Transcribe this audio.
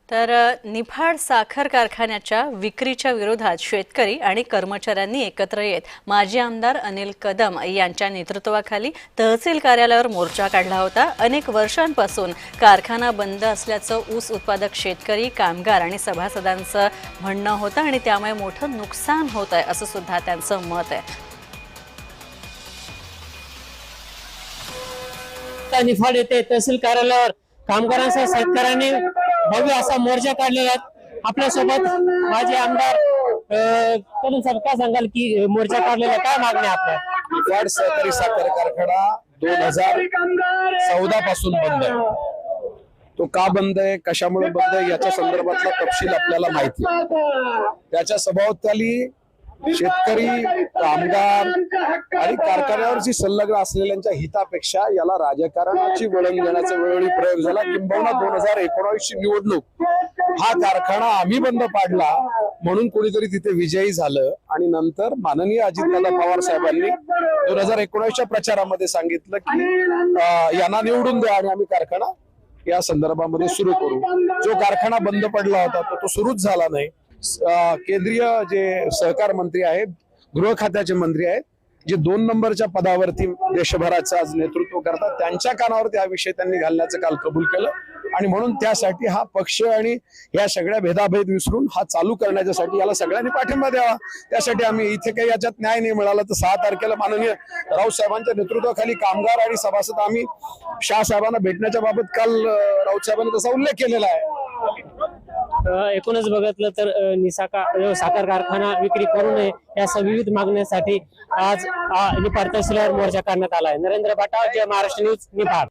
तर निफाड साखर कारखान्याच्या विक्रीच्या विरोधात शेतकरी आणि कर्मचाऱ्यांनी एकत्र येत माजी आमदार अनिल कदम यांच्या नेतृत्वाखाली तहसील कार्यालयावर मोर्चा काढला होता। अनेक वर्षांपासून कारखाना बंद असल्याचं ऊस उत्पादक शेतकरी, कामगार आणि सभासदांचं म्हणणं होतं आणि त्यामुळे मोठं नुकसान होत आहे असं सुद्धा त्यांचं मत आहे। निफाड येथे तहसील कार्यालयावर कामगारांसह शेतकऱ्यांनी भव्य असा मोर्चा काढलेला आहे। आपल्या सोबत माजी आमदार कदम साहेब, काय सांगाल की मोर्चा काढलेला, काय मागणी आपल्या? निफाड सहकारी साखर कारखाना 2014 पासून बंद आहे। तो का बंद आहे, कशामुळे बंद आहे याच्या संदर्भातला तपशील आपल्याला माहिती आहे। त्याच्या सभोवताली शेतकरी, कामगार आणि कारखान्यावरची संलग्न असलेल्यांच्या हितापेक्षा याला राजकारणाची वळण देण्याचा वेळोवेळी प्रयोग झाला। किंबहुना 2019 ची निवडणूक हा कारखाना आम्ही बंद पाडला म्हणून कोणीतरी तिथे विजयी झालं आणि नंतर माननीय अजितदादा पवार साहेबांनी 2019च्या प्रचारामध्ये सांगितलं की यांना निवडून द्या आणि आम्ही कारखाना या संदर्भामध्ये सुरू करू। जो कारखाना बंद पडला होता तो सुरूच झाला नाही। केंद्रीय जे सहकार मंत्री आहेत, गृह खात्याचे मंत्री आहेत, जे 2 नंबरच्या पदावरती देशभराचं आज नेतृत्व करतात, त्यांच्या कानावरती हा विषय त्यांनी घालण्याचं काल कबूल केलं आणि म्हणून त्यासाठी हा पक्ष आणि या सगळ्या भेदाभेद विसरून हा चालू करण्यासाठी याला सगळ्यांनी पाठिंबा द्यावा। त्यासाठी आम्ही इथे काही याच्यात न्याय नाही मिळाला तर 6 तारखेला माननीय राऊत साहेबांच्या नेतृत्वाखाली कामगार आणि सभासद आम्ही शाह साहेबांना भेटण्याच्या बाबत काल राऊत साहेबांनी तसा उल्लेख केलेला आहे। एकूणच बघितलं तर साखर कारखाना विक्री करू नये या विविध मागण्यांसाठी आज निफाड तहसीलवर मोर्चा काढण्यात आला आहे। नरेंद्र बाटाव, जय महाराष्ट्र न्यूज, निफाड।